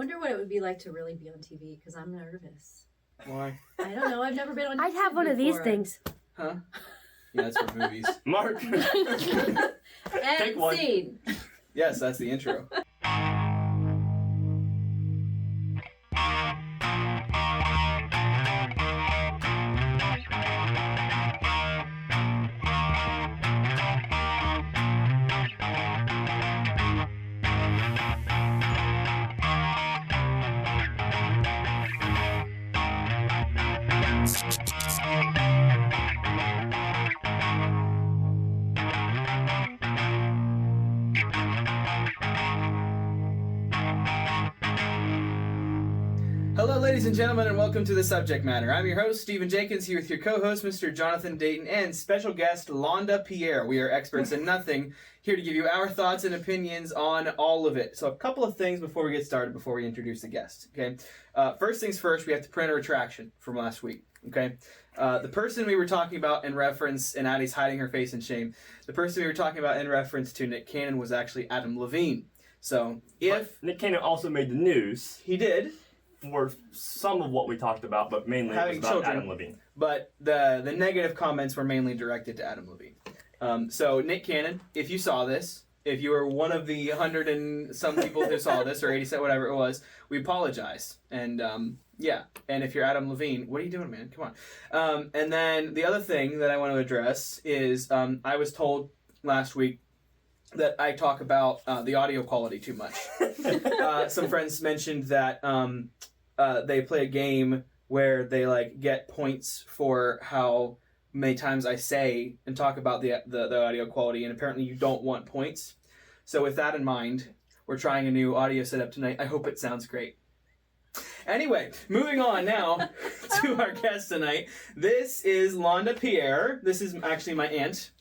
Wonder what it would be like to really be on TV, because I'm nervous. Why? I don't know. I've never been on TV I'd have one before. of these things. Huh? Yeah, that's for movies. Mark. And Take one. scene. Yes, that's the intro. Hello, ladies and gentlemen, and welcome to The Subject Matter. I'm your host, Stephen Jenkins, here with your co-host, Mr. Jonathan Dayton, and special guest, Londa Pierre. We are experts in nothing, here to give you our thoughts and opinions on all of it. So a couple of things before we get started, before we introduce the guest, okay? First things first, we have to print a retraction from last week, okay? The person we were talking about in reference, and Addie's hiding her face in shame, the person we were talking about in reference to Nick Cannon was actually Adam Levine. So if... But Nick Cannon also made the news he did... for some of what we talked about, but mainly it was about children. Adam Levine. But the negative comments were mainly directed to Adam Levine. So Nick Cannon, if you saw this, if you were one of the 100 and some people who saw this, or 87, whatever it was, we apologize. And yeah, and if you're Adam Levine, what are you doing, man? Come on. And then the other thing that I want to address is I was told last week that I talk about the audio quality too much. Some friends mentioned that they play a game where they like get points for how many times I say and talk about the audio quality, and apparently you don't want points. So with that in mind, we're trying a new audio setup tonight. I hope it sounds great. Anyway, moving on now to our guest tonight. This is Londa Pierre. This is actually my aunt.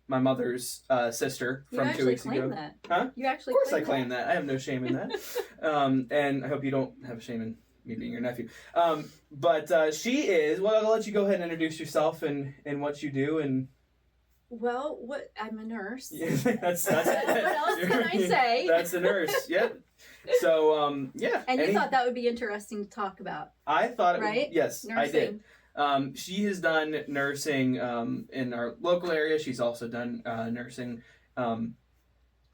My mother's sister from 2 weeks ago. You actually claim that. Huh? You actually Of course claim I claim that. I have no shame in that. And I hope you don't have shame in me being your nephew. But she is... Well, I'll let you go ahead and introduce yourself and what you do. And Well, I'm a nurse. yeah, that's What else can I say? That's a nurse, yep. So, yeah. And you thought that would be interesting to talk about. I thought it right? would... Yes, Nursing. I did. She has done nursing in our local area. She's also done nursing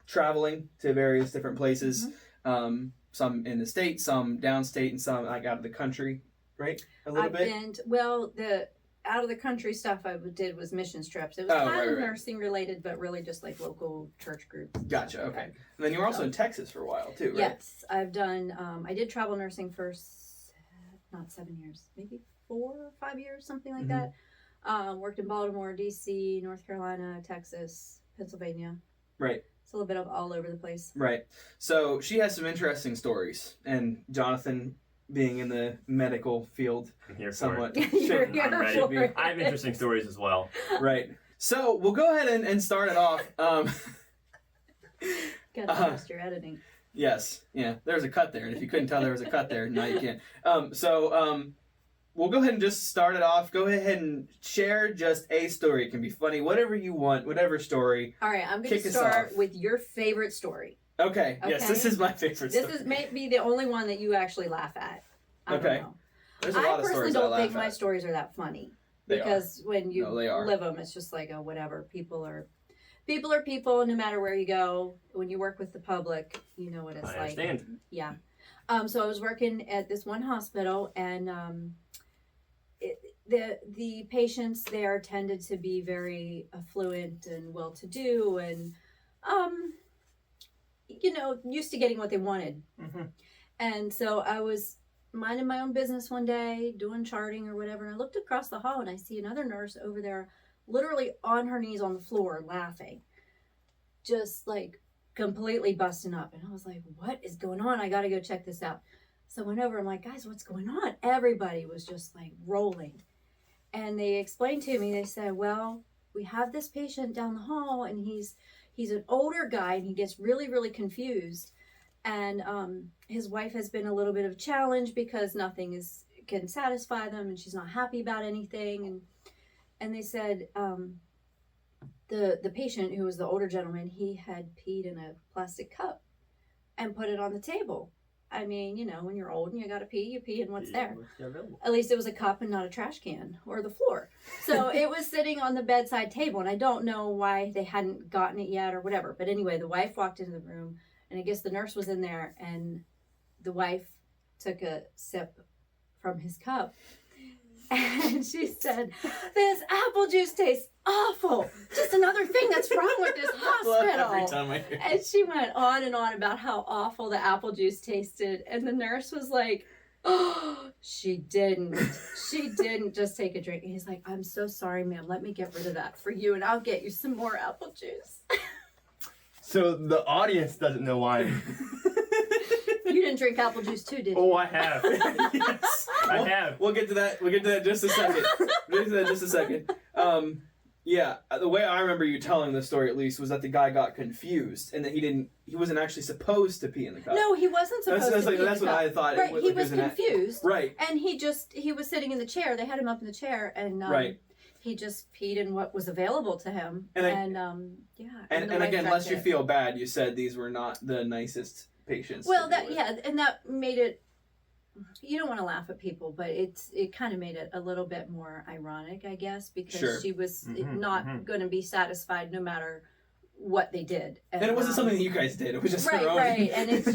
traveling to various different places. Mm-hmm. Some in the state, some downstate, and some like out of the country, right? A little bit? The out of the country stuff I did was missions trips. It was kind of nursing related, but really just like local church groups. Gotcha, okay. And then you were also in Texas for a while too, right? Yes, I've done, I did travel nursing for not 7 years, maybe 4 or 5 years, something like that. Worked in Baltimore, DC, North Carolina, Texas, Pennsylvania. Right. It's a little bit of all over the place. Right. So she has some interesting stories, and Jonathan, being in the medical field, I'm here somewhat. for it. You're I'm here ready. for it. I have interesting stories as well. Right. So we'll go ahead and start it off. Gotta trust your editing. Yes. Yeah. There's a cut there, and if you couldn't tell there was a cut there, now you can. We'll go ahead and just start it off. Go ahead and share just a story. It can be funny, whatever you want, whatever story. All right, I'm going to start with your favorite story. Okay. Yes, this is my favorite story. This is maybe the only one that you actually laugh at. I don't know. There's a lot of stories I personally don't think my stories are that funny. They because when you are. live them, it's just like, oh, whatever. People are people, no matter where you go. When you work with the public, you know what it's like. I understand. Yeah. So I was working at this one hospital, and the patients there tended to be very affluent and well-to-do, and used to getting what they wanted. Mm-hmm. And so I was minding my own business one day, doing charting or whatever, and I looked across the hall and I see another nurse over there, literally on her knees on the floor, laughing, just like completely busting up. And I was like, what is going on? I got to go check this out. So I went over, I'm like, guys, what's going on? Everybody was just like rolling. And they explained to me, they said, well, we have this patient down the hall, and he's an older guy, and he gets really, really confused. And his wife has been a little bit of a challenge because nothing can satisfy them, and she's not happy about anything. And they said the patient, who was the older gentleman, he had peed in a plastic cup and put it on the table. I mean, you know, when you're old and you gotta pee, you pee in what's there. What's available. At least it was a cup and not a trash can or the floor. So it was sitting on the bedside table, and I don't know why they hadn't gotten it yet or whatever. But anyway, the wife walked into the room, and I guess the nurse was in there, and the wife took a sip from his cup. And she said, "This apple juice tastes awful. Just another thing that's wrong with this hospital." Every time I hear And she went on and on about how awful the apple juice tasted. And the nurse was like, "Oh, she didn't just take a drink." And he's like, "I'm so sorry, ma'am. Let me get rid of that for you, and I'll get you some more apple juice." So the audience doesn't know why. You didn't drink apple juice too, did you? Oh, I have. Yes. I have. We'll get to that. We'll get to that in just a second. Yeah, the way I remember you telling the story, at least, was that the guy got confused and that he wasn't actually supposed to pee in the cup. No, he wasn't supposed to pee in That's the what cup. I thought. Right, he was an confused. Right. And he was sitting in the chair. They had him up in the chair, and Right. he just peed in what was available to him. And And again, lest you feel bad, you said these were not the nicest patients. Well, to be with. and that made it. You don't want to laugh at people, but it kind of made it a little bit more ironic, I guess, because Sure. she was Mhm, not mhm. going to be satisfied no matter what they did. And it wasn't something that you guys did. It was just her own. Right, and it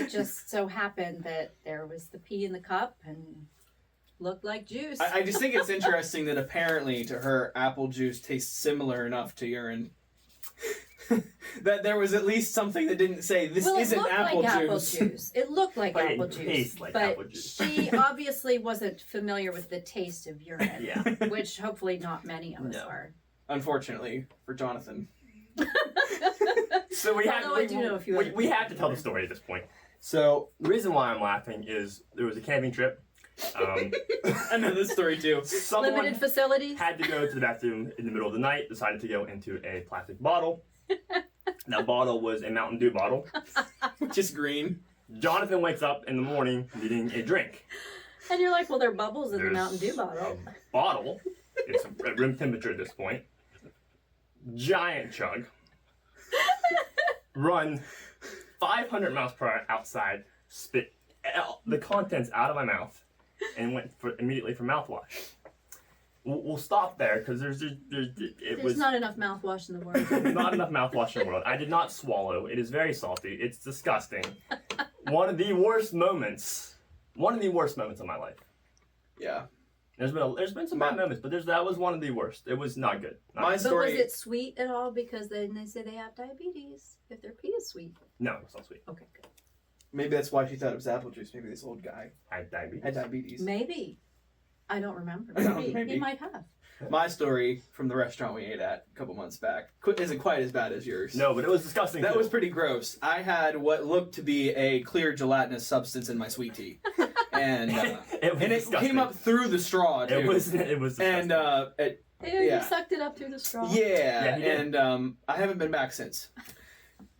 just so happened that there was the pee in the cup and looked like juice. I just think it's interesting that apparently to her, apple juice tastes similar enough to urine. That there was at least something that didn't say this well, isn't it looked apple like juice. apple juice. It looked like But it apple juice, tastes like but apple juice. she obviously wasn't familiar with the taste of urine, Yeah. which hopefully not many of us No. are. Unfortunately for Jonathan. So we have. Although I do know a few other we have to tell the story at this point. So the reason why I'm laughing is there was a camping trip. I know this story too. Someone Limited facilities. had to go to the bathroom in the middle of the night. Decided to go into a plastic bottle. That bottle was a Mountain Dew bottle. Just green. Jonathan wakes up in the morning needing a drink. And you're like, well, there are bubbles in There's the Mountain Dew bottle. a bottle. It's at room temperature at this point. Giant chug. Run 500 miles per hour outside. Spit the contents out of my mouth, and went immediately for mouthwash. We'll stop there because There's was not enough mouthwash in the world. not enough mouthwash in the world. I did not swallow. It is very salty. It's disgusting. One of the worst moments of my life. Yeah. There's been some bad moments, but that was one of the worst. It was not good. Not My good. But story. was it sweet at all? Because then they say they have diabetes if their pee is sweet. No, it's not sweet. Okay, good. Maybe that's why she thought it was apple juice. Maybe this old guy I had diabetes. had diabetes. Maybe. I don't remember. Maybe. He might have. My story from the restaurant we ate at a couple months back isn't quite as bad as yours. No, but it was disgusting. That too. was pretty gross. I had what looked to be a clear gelatinous substance in my sweet tea, and it came up through the straw. Too. It was disgusting. And Ew, Yeah. you sucked it up through the straw. yeah, he did. and I haven't been back since.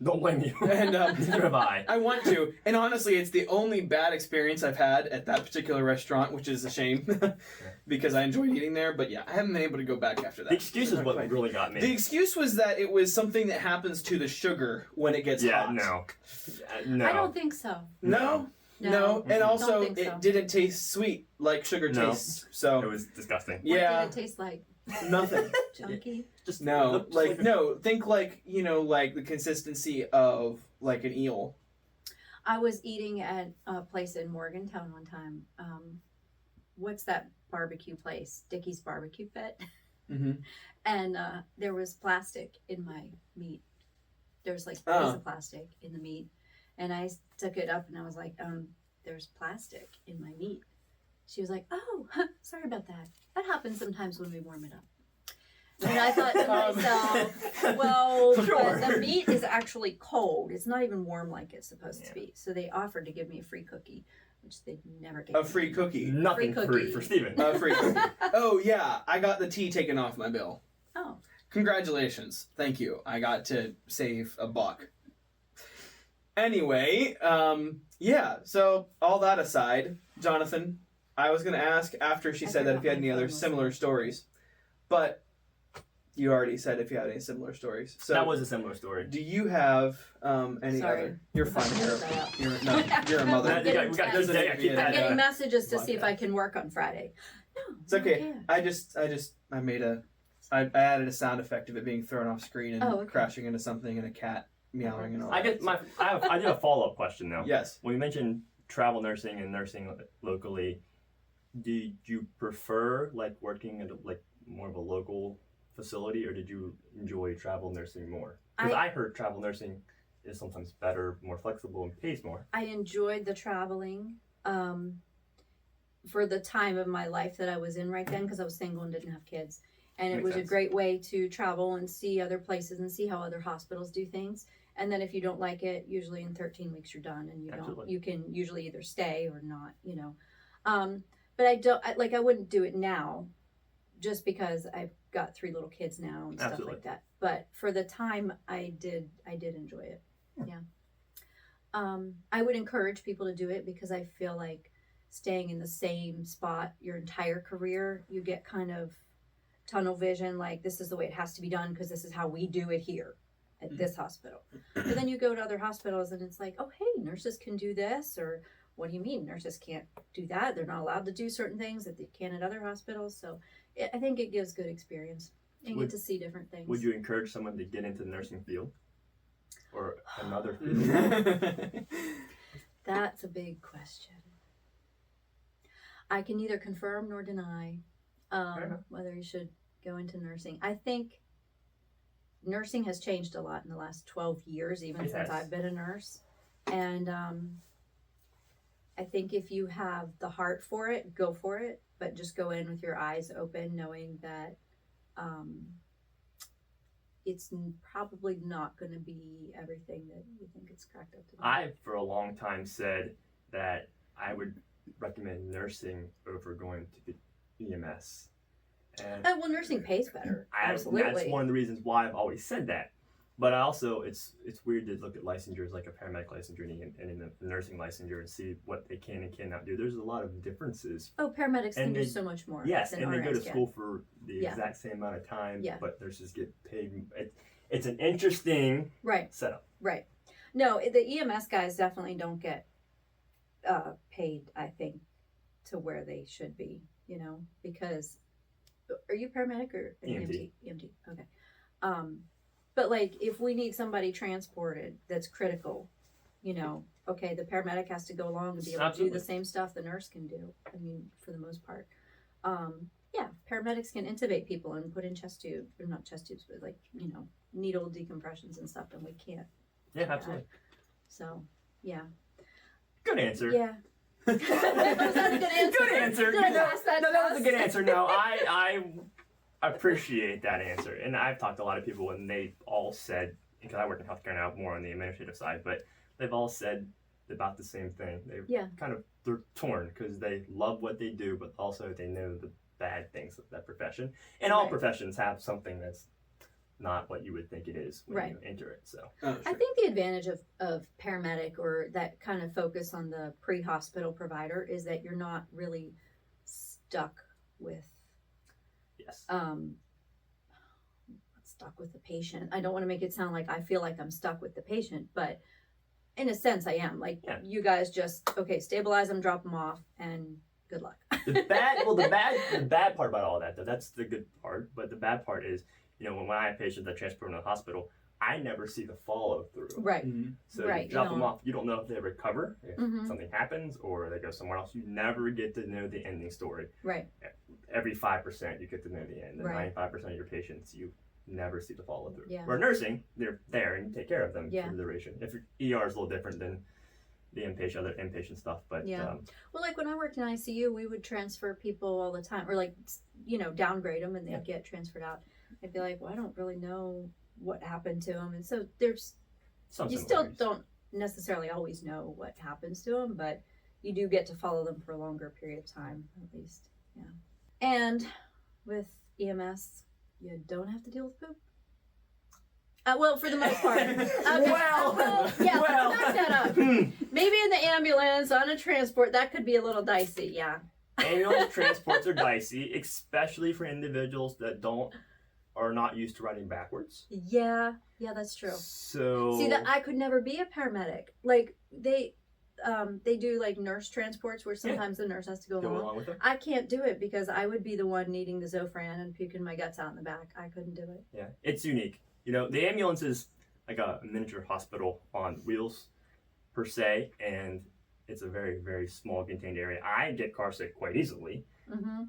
Don't blame you. And Neither have I. I want to, and honestly, it's the only bad experience I've had at that particular restaurant, which is a shame because I enjoyed eating there. But yeah, I haven't been able to go back after that. The excuse is Not what quite. really got me. The excuse was that it was something that happens to the sugar when it gets yeah, hot. no. I don't think so. No. No. And also Don't think so. it didn't taste sweet like sugar No. tastes. So It was disgusting. What yeah, did it taste like? nothing. Chunky? Just No, just like no. Think like like the consistency of like an eel. I was eating at a place in Morgantown one time. What's that barbecue place? Dickie's Barbecue Pit. Mm-hmm. And there was plastic in my meat. There's like a Oh. piece of plastic in the meat. And I took it up and I was like, there's plastic in my meat. She was like, oh, sorry about that. That happens sometimes when we warm it up. And I thought to myself, well, Sure. but the meat is actually cold. It's not even warm like it's supposed Yeah. to be. So they offered to give me a free cookie, which they never gave A me. free cookie. nothing Free free cookie. for Steven. A free cookie. Oh yeah, I got the tea taken off my bill. Oh. Congratulations. Thank you. I got to save $1. Anyway, yeah, so all that aside, Jonathan, I was going to ask after she I said that if you had forgot any my other phone was similar on. stories. But You already said if you had any similar stories. So That was a similar story. do you have any Sorry. other? You're fine. You're a I'm mother. getting we got texts. yeah, keep that, getting messages to see if podcast. I can work on Friday. No, It's okay. I added a sound effect of it being thrown off screen and crashing into something and a cat meowing and all I that. get I do a follow-up question now. Yes. When you mentioned travel nursing and nursing locally, did you prefer like working at like more of a local facility, or did you enjoy travel nursing more? Because I heard travel nursing is sometimes better, more flexible, and pays more. I enjoyed the traveling for the time of my life that I was in right then, because I was single and didn't have kids. And it Makes was sense. a great way to travel and see other places and see how other hospitals do things. And then if you don't like it, usually in 13 weeks you're done, and you can usually either stay or not, you know. But I wouldn't do it now, just because I've got 3 little kids now and stuff like that. But for the time, I did enjoy it. Yeah. I would encourage people to do it, because I feel like staying in the same spot your entire career, you get kind of tunnel vision, like this is the way it has to be done because this is how we do it here at this hospital. But then you go to other hospitals and it's like, oh, hey, nurses can do this, or what do you mean nurses can't do that? They're not allowed to do certain things that they can at other hospitals. So I think it gives good experience and get to see different things. Would you encourage someone to get into the nursing field or another field? That's a big question. I can neither confirm nor deny whether you should go into nursing. I think nursing has changed a lot in the last 12 years, even since I've been a nurse. And I think if you have the heart for it, go for it, but just go in with your eyes open, knowing that it's probably not going to be everything that you think it's cracked up to be. I, for a long time, said that I would recommend nursing over going to the EMS. And well, nursing pays better. Absolutely. That's one of the reasons why I've always said that. But I also, it's weird to look at licensures like a paramedic licensure and a nursing licensure and see what they can and cannot do. There's a lot of differences. Oh, paramedics can do so much more. Yes, than and they go to RNs school for the exact same amount of time, Yeah. but nurses get paid. It's an interesting setup. Right. No, the EMS guys definitely don't get paid, I think, to where they should be, you know, because are you paramedic or an EMT? EMT. Okay. But like if we need somebody transported that's critical, you know, okay, the paramedic has to go along and be able to do the same stuff the nurse can do. I mean, for the most part. Yeah, paramedics can intubate people and put in chest tubes, or not chest tubes, but like, you know, needle decompressions and stuff, and we can't. Yeah, absolutely. So, yeah. Good answer. Yeah. Was that a good answer? Good answer. Did I pass that No, that was a good test? answer. No, I appreciate that answer. And I've talked to a lot of people and they all said, because I work in healthcare now, more on the administrative side, but they've all said about the same thing. They're torn because they love what they do, but also they know the bad things of that profession. And all professions have something that's not what you would think it is when you enter it. So I think the advantage of paramedic, or that kind of focus on the pre-hospital provider, is that you're not really stuck with stuck with the patient. I don't want to make it sound like I feel like I'm stuck with the patient, but in a sense I am. Like you guys just stabilize them, drop them off, and good luck. the bad part about all that, though, that's the good part, but the bad part is, you know, when I have patients that transport them to the hospital, I never see the follow through. Right. Mm-hmm. So you drop them off, you don't know if they recover, if something happens, or they go somewhere else. You never get to know the ending story. Right. Every 5% you get to know the end. And 95% of your patients, you never see the follow through. Yeah. Where nursing, they're there and you take care of them for the duration. If your ER is a little different than the other inpatient stuff, but well, like when I worked in ICU, we would transfer people all the time, or like, you know, downgrade them and they'd get transferred out. I'd be like, well, I don't really know what happened to them, and so there's you still don't necessarily always know what happens to them, but you do get to follow them for a longer period of time, at least. And with EMS, you don't have to deal with poop. Well, for the most part. Back that up. Maybe in the ambulance, on a transport, that could be a little dicey. Yeah. Ambulance transports are dicey, especially for individuals that are not used to riding backwards. Yeah, that's true. So See, that I could never be a paramedic. Like they do like nurse transports where sometimes the nurse has to go along with them. I can't do it because I would be the one needing the Zofran and puking my guts out in the back. I couldn't do it. Yeah, it's unique. You know, the ambulance is like a miniature hospital on wheels per se, and it's a very, very small contained area. I get car sick quite easily,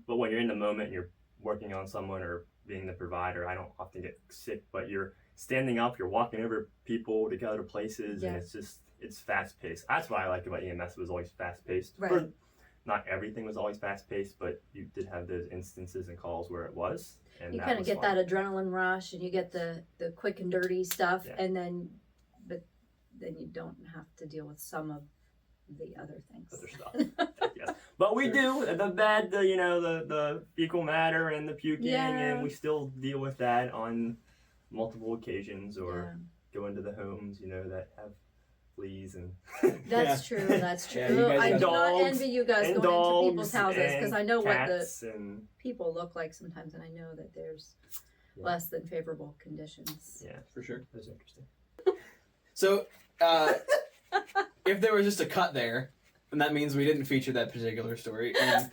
but when you're in the moment and you're working on someone or being the provider, I don't often get sick, but you're standing up, you're walking over people to get other places, and it's fast paced. That's what I like about EMS. It was always fast paced. Right. Not everything was always fast paced, but you did have those instances and calls where it was. And you kind of get fun. that adrenaline rush, and you get the quick and dirty stuff, and then you don't have to deal with some of the other things. Other stuff. Yes. But we do the bad, the fecal matter and the puking, and we still deal with that on multiple occasions, or go into the homes, that have fleas and. That's true. That's true. Yeah, I do not envy you guys going into people's houses because I know what the people look like sometimes, and I know that there's less than favorable conditions. Yeah, for sure. That's interesting. So, if there was just a cut there, then that means we didn't feature that particular story, and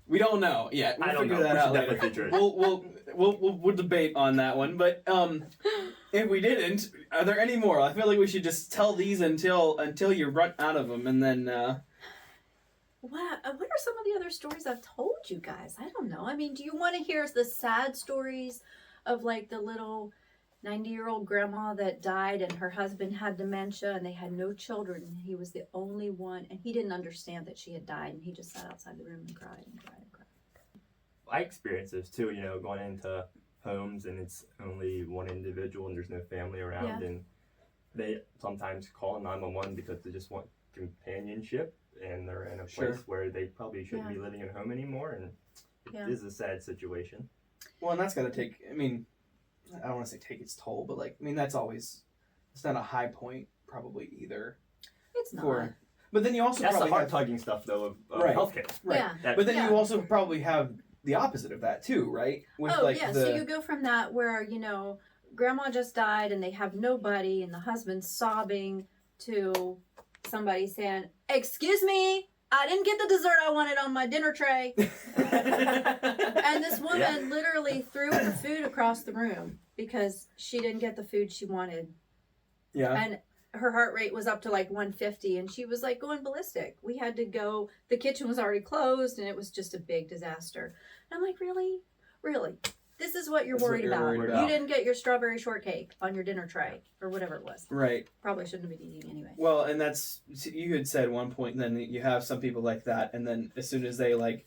we don't know yet. We'll figure that out later. We'll debate on that one, but if we didn't, are there any more? I feel like we should just tell these until you run out of them, and then. What are some of the other stories I've told you guys? I don't know. I mean, do you want to hear the sad stories of like the little 90-year-old grandma that died and her husband had dementia and they had no children and he was the only one and he didn't understand that she had died and he just sat outside the room and cried and cried and cried. I experienced this too, going into homes and it's only one individual and there's no family around, and they sometimes call 911 because they just want companionship and they're in a place where they probably shouldn't be living at home anymore, and it is a sad situation. Well, and that's got to take, I don't want to say take its toll, but that's always, it's not a high point probably either. It's not. But then you also that's probably the heart-tugging stuff though of healthcare. Right. Yeah. But then you also probably have the opposite of that too, right? With so you go from that where, grandma just died and they have nobody and the husband's sobbing to somebody saying, "Excuse me, I didn't get the dessert I wanted on my dinner tray." And this woman literally threw her food across the room because she didn't get the food she wanted. Yeah. And her heart rate was up to like 150 and she was like going ballistic. We had to go, the kitchen was already closed and it was just a big disaster. And I'm like, really? This is what you're worried about. You didn't get your strawberry shortcake on your dinner tray or whatever it was. Right. Probably shouldn't have been eating anyway. Well, and you had said at one point, and then you have some people like that, and then as soon as they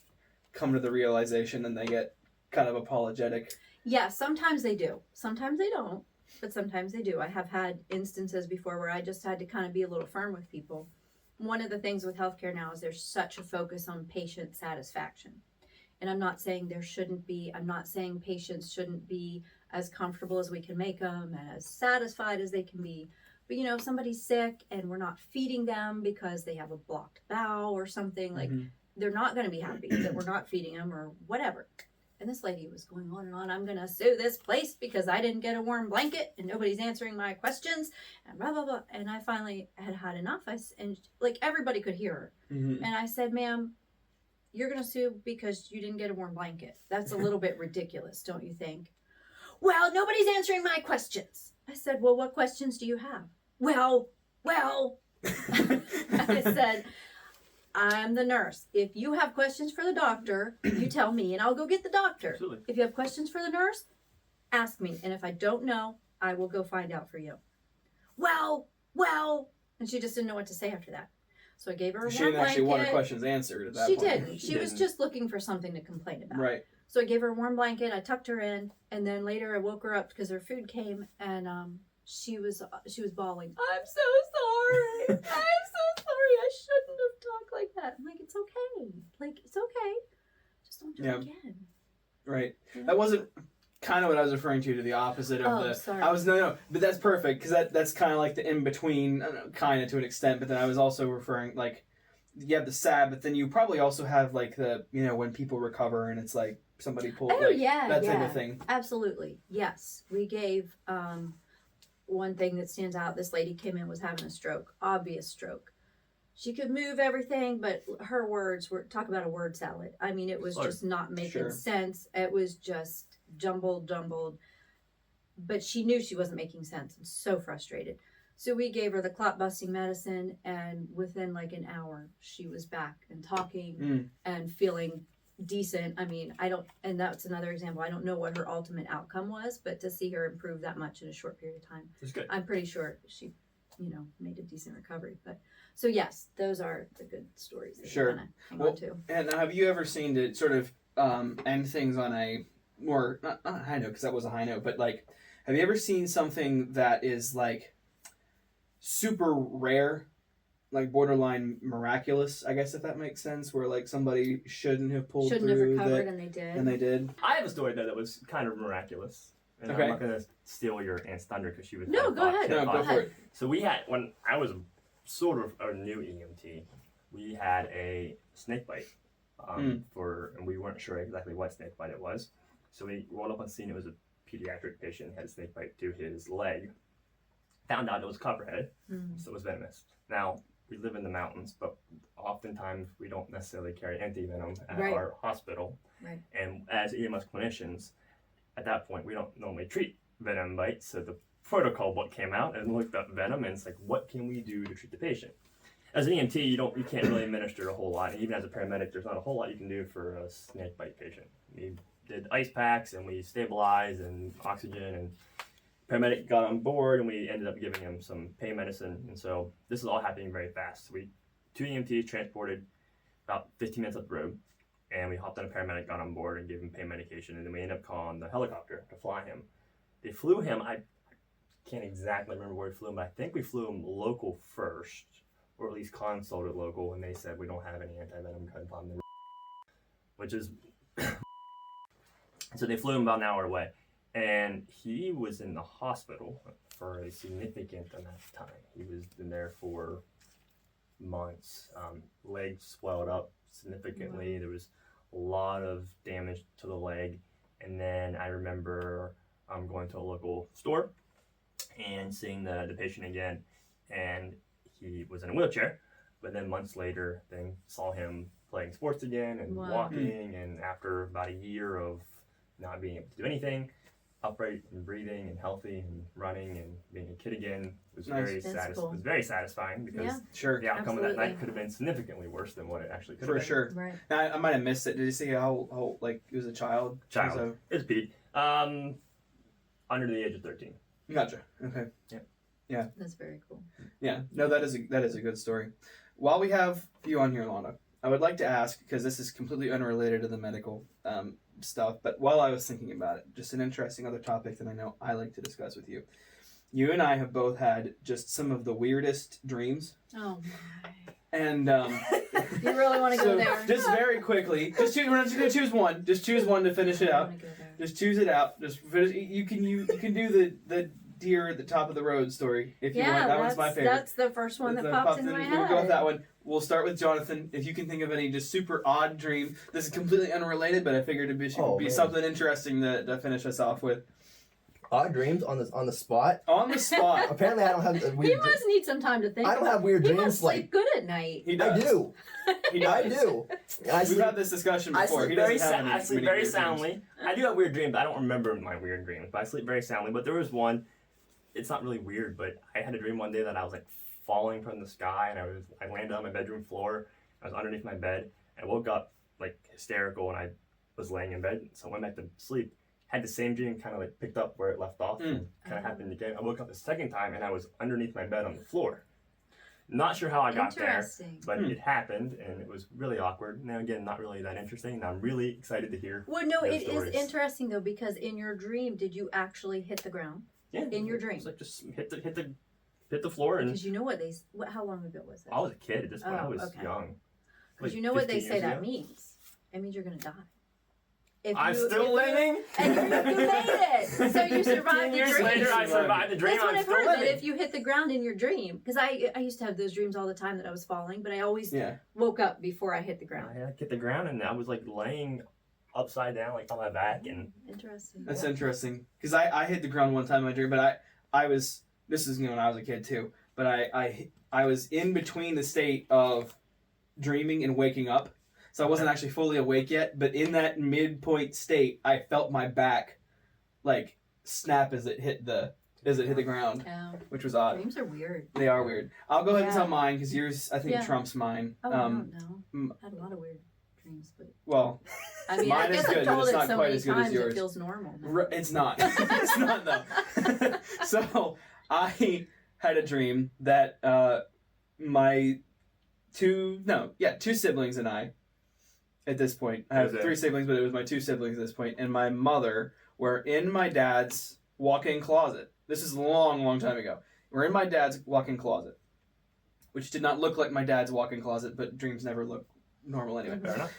come to the realization, then they get kind of apologetic. Yeah, sometimes they do. Sometimes they don't, but sometimes they do. I have had instances before where I just had to kind of be a little firm with people. One of the things with healthcare now is there's such a focus on patient satisfaction. And I'm not saying there shouldn't be. I'm not saying patients shouldn't be as comfortable as we can make them and as satisfied as they can be. But, if somebody's sick and we're not feeding them because they have a blocked bowel or something, they're not going to be happy that we're not feeding them or whatever. And this lady was going on and on. I'm going to sue this place because I didn't get a warm blanket and nobody's answering my questions and blah, blah, blah. And I finally had enough. And everybody could hear her. And I said, "Ma'am, you're going to sue because you didn't get a warm blanket. That's a little bit ridiculous, don't you think?" "Well, nobody's answering my questions." I said, "Well, what questions do you have?" Well. I said, "I'm the nurse. If you have questions for the doctor, you tell me and I'll go get the doctor. Absolutely. If you have questions for the nurse, ask me. And if I don't know, I will go find out for you." Well. And she just didn't know what to say after that. So I gave her a warm blanket. She didn't actually want her questions answered at that point. She didn't. She was just looking for something to complain about. Right. So I gave her a warm blanket. I tucked her in, and then later I woke her up because her food came, and she was bawling. "I'm so sorry. I'm so sorry. I shouldn't have talked like that." I'm like, "It's okay. It's okay. Just don't do it again." Right. Yeah. That wasn't kind of what I was referring to the opposite of sorry. No, but that's perfect because that's kind of like the in between, kind of to an extent. But then I was also referring you have the sad, but then you probably also have the when people recover and it's somebody pulled, Oh, yeah, that type yeah. of thing. Absolutely. Yes. We gave one thing that stands out. This lady came in, was having a stroke, obvious stroke. She could move everything, but her words were, talk about a word salad. I mean, it was just not making sense. It was just jumbled. But she knew she wasn't making sense and so frustrated. So we gave her the clot busting medicine, and within like an hour, she was back and talking and feeling decent. I mean, and that's another example. I don't know what her ultimate outcome was, but to see her improve that much in a short period of time, It's good. I'm pretty sure she, made a decent recovery. But so yes, those are the good stories that you kind of hang on to. And have you ever seen, to sort of end things on a more, not a high note, because that was a high note, but like, have you ever seen something that is like super rare, like borderline miraculous, I guess, if that makes sense, where like somebody shouldn't have pulled Shouldn't have through recovered, and they did. and they did? I have a story though that was kind of miraculous. And Okay. I'm not gonna steal your Aunt's thunder because she was No, go ahead. No, go for it. So we had, when I was sort of a new EMT, we had a snake bite and we weren't sure exactly what snake bite it was. So we rolled up on scene. It was a pediatric patient, had a snake bite to his leg. Found out it was copperhead, so it was venomous. Now, we live in the mountains, but oftentimes we don't necessarily carry anti-venom at our hospital. Right. And as EMS clinicians, at that point, we don't normally treat venom bites. So the protocol book came out and looked up venom, and it's like, what can we do to treat the patient? As an EMT, you can't really administer a whole lot, and even as a paramedic, there's not a whole lot you can do for a snake bite patient. We did ice packs, and we stabilized and oxygen, and paramedic got on board, and we ended up giving him some pain medicine. And so this is all happening very fast. Two EMTs transported about 15 minutes up the road, and we hopped on a paramedic, got on board, and gave him pain medication, and then we ended up calling the helicopter to fly him. They flew him, I can't exactly remember where we flew him, but I think we flew him local first, or at least consulted local, and they said we don't have any anti-venom gun on them, which is so they flew him about an hour away, and he was in the hospital for a significant amount of time. He was in there for months. Legs swelled up significantly. There was a lot of damage to the leg, and then I remember going to a local store and seeing the patient again, and he was in a wheelchair, but then months later then saw him playing sports again and walking, and after about a year of not being able to do anything, upright and breathing and healthy and running and being a kid again, was very cool. was very satisfying, because the outcome of that night could have been significantly worse than what it actually could have been. For sure. Right. Now, I might have missed it. Did you say how like he was a child? It was Pete. Under the age of 13. Gotcha. Okay. Yeah. That's very cool. Yeah. No, that is a good story. While we have you on here, Londa, I would like to ask, because this is completely unrelated to the medical stuff, but while I was thinking about it, just an interesting other topic that I know I like to discuss with you. You and I have both had just some of the weirdest dreams. Oh my. And you really want to go there? Just very quickly, we're not just gonna choose one. Just choose one to finish it out. Just choose it out. Just finish. You can do the deer at the top of the road story if you want. That one's my favorite. That's the first one that popped in my head. We'll go with that one. We'll start with Jonathan. If you can think of any just super odd dream. This is completely unrelated, but I figured it would be something interesting to finish us off with. Odd dreams on the spot. On the spot. Apparently, I don't have weird. He must need some time to think. I don't have weird dreams. He must sleep good at night. He does. I do. I do. We've had this discussion before. I sleep very soundly. I do have weird dreams. I don't remember my weird dreams, but I sleep very soundly. But there was one. It's not really weird, but I had a dream one day that I was like falling from the sky, and I landed on my bedroom floor. I was underneath my bed. I woke up like hysterical, and I was laying in bed, so I went back to sleep. Had the same dream, kind of like picked up where it left off, and kind of happened again. I woke up the second time, and I was underneath my bed on the floor. Not sure how I got there, but it happened, and it was really awkward. Now again, not really that interesting. And I'm really excited to hear. Well, no, it is interesting though, because in your dream, did you actually hit the ground? Yeah. In your dream. It's like just hit the floor, and because you know how long ago was that? I was a kid at this point. I was young. Because you know what they say that means. It means you're gonna die. I'm still living, and you made it. So you survived the dream. 10 years later, I survived the dream. That's what I'm I've still heard. living. That if you hit the ground in your dream, because I used to have those dreams all the time that I was falling, but I always woke up before I hit the ground. I hit the ground, and I was like laying upside down, like on my back, and Interesting. That's Yeah. interesting. Because I hit the ground one time in my dream, but I was, this is when I was a kid too, but I was in between the state of dreaming and waking up. So I wasn't actually fully awake yet, but in that midpoint state, I felt my back like snap as it hit the ground, Yeah. which was odd. Dreams are weird. They are weird. I'll go ahead and Yeah. tell mine because yours I think Yeah. trumps mine. Oh, I don't know. I had a lot of weird dreams, but Well, I mean, Mine I is guess good, I've but told it's it not so quite many as good as times yours. it feels normal. now. it's not. It's not though. So I had a dream that my two siblings and I. At this point, I have Okay. 3 siblings, but it was my 2 siblings at this point, and my mother were in my dad's walk-in closet. This is a long, long time ago. We're in my dad's walk-in closet, which did not look like my dad's walk-in closet, but dreams never look normal anyway. fair enough.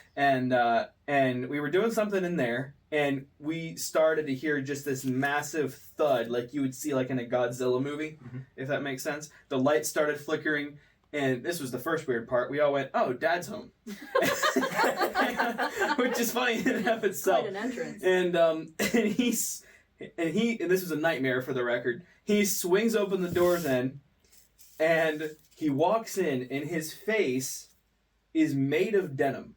And we were doing something in there, and we started to hear just this massive thud, like you would see like in a Godzilla movie, if that makes sense. The lights started flickering. And this was the first weird part. We all went, "Oh, Dad's home," which is funny in and of itself. Quite an entrance. And this was a nightmare for the record. He swings open the door then, and he walks in, and his face is made of denim.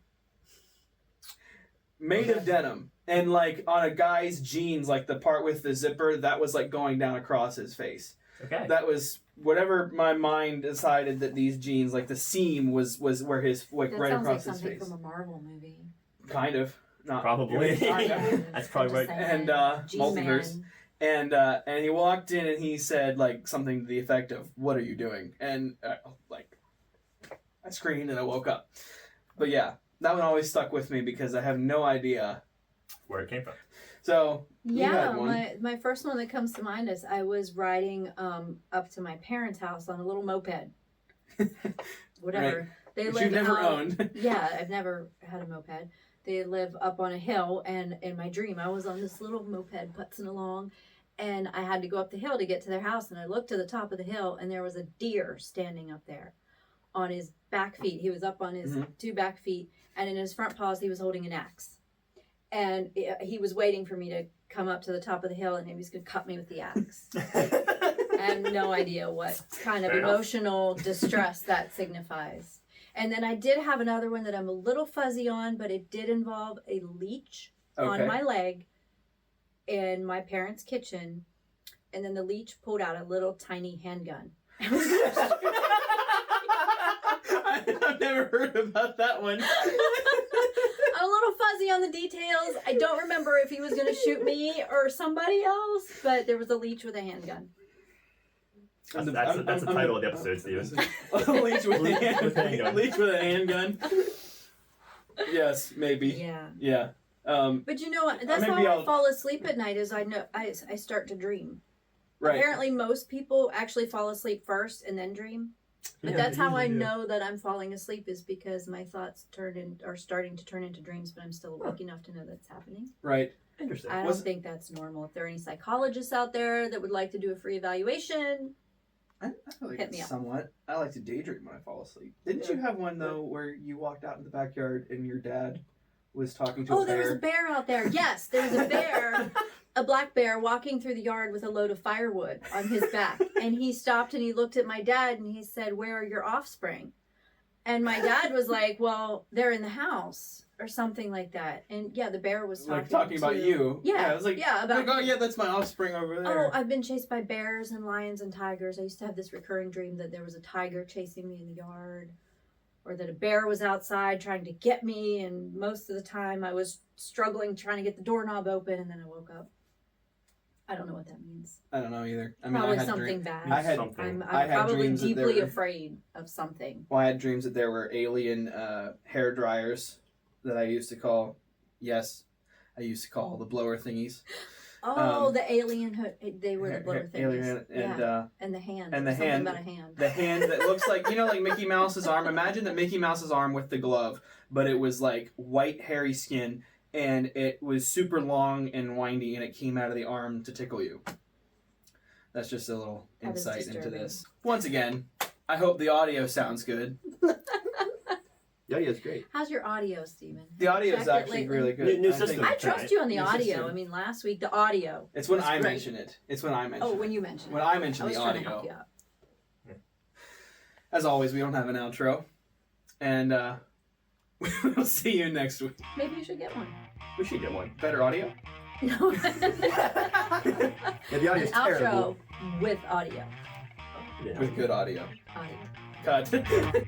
Made of denim, and like on a guy's jeans, like the part with the zipper, that was like going down across his face. Okay. That was whatever my mind decided that these jeans, like the seam was where his like That right sounds across like his something face. from a Marvel movie. Kind of, not Probably. Kind of. That's probably I'm just right. saying. And G-Man. multiverse. And he walked in and he said like something to the effect of, "What are you doing?" And like I screamed and I woke up. But yeah, that one always stuck with me because I have no idea. Where it came from. So you Yeah, had one. my first one that comes to mind is I was riding up to my parents' house on a little moped. Whatever. They Which live you've never out- owned. Yeah, I've never had a moped. They live up on a hill, and in my dream, I was on this little moped putzing along, and I had to go up the hill to get to their house, and I looked to the top of the hill, and there was a deer standing up there on his back feet. He was up on his 2 back feet, and in his front paws, he was holding an axe. And he was waiting for me to come up to the top of the hill, and he was going to cut me with the axe. I have no idea what kind of Fair enough. emotional distress that signifies. And then I did have another one that I'm a little fuzzy on, but it did involve a leech on my leg in my parents' kitchen. And then the leech pulled out a little tiny handgun. I've never heard about that one. I'm a little fuzzy on the details. I don't remember if he was going to shoot me or somebody else, but there was a leech with a handgun. That's the title of the episode, Steven. Leech with a handgun. Leech with a handgun. Yes, maybe. Yeah. Yeah. But you know what? That's Maybe why I I'll- fall asleep at night is I start to dream. Right. Apparently most people actually fall asleep first and then dream. But that's how I know that I'm falling asleep is because my thoughts are starting to turn into dreams, but I'm still awake enough to know that's happening. Right. Interesting. I don't think that's normal. If there are any psychologists out there that would like to do a free evaluation, I feel like Hit me it's up. somewhat. I like to daydream when I fall asleep. Didn't you have one though where you walked out in the backyard and your dad was talking to a bear? there was a bear out there. Yes, there was a bear, a black bear walking through the yard with a load of firewood on his back. And he stopped and he looked at my dad and he said, "Where are your offspring?" And my dad was like, "Well, they're in the house," or something like that. And yeah, the bear was talking about you. Yeah, I was like, yeah, about oh yeah, that's my offspring over there. Oh, I've been chased by bears and lions and tigers. I used to have this recurring dream that there was a tiger chasing me in the yard, or that a bear was outside trying to get me, and most of the time I was struggling trying to get the doorknob open, and then I woke up. I don't know what that means. I don't know either. I mean, Probably I had something bad. I had- something. I'm I had probably dreams that there deeply were- afraid of something. Well, I had dreams that there were alien hair dryers that I used to call. Yes, I used to call the blower thingies. Oh, the alien they were the blower things. Alien and And the hand. and There the was something hand- about a hand. the hand that looks like like Mickey Mouse's arm. Imagine that Mickey Mouse's arm with the glove, but it was like white hairy skin, and it was super long and windy, and it came out of the arm to tickle you. That's just a little That is insight into disturbing. this. Once again, I hope the audio sounds good. But yeah, I had dreams that there were alien hair dryers that I used to call. Yes, I used to call the blower thingies. Well, I had dreams that there were alien hair dryers that I used to call. The hand that looks like Mickey Mouse's arm. Imagine that Mickey Mouse's arm with the glove, but it was like white hairy skin, and it was super long and windy, and it came out of the arm to tickle you. That's just a little insight into this. Once again, I hope the audio sounds good. The audio's great. How's your audio, Steven? The audio is Checked it actually lately? really good. New I think- system. I trust you on the New audio. system. I mean, last week the audio. It's when was I great. mention it. It's when I mention Oh, it. when you mentioned When it. I mention I was the trying to help audio. you out. As always, we don't have an outro. And we'll see you next week. Maybe you should get one. We should get one. Better audio? No. Yeah, the An audio's outro terrible. with audio. Yeah. With good audio. Audio. Cut.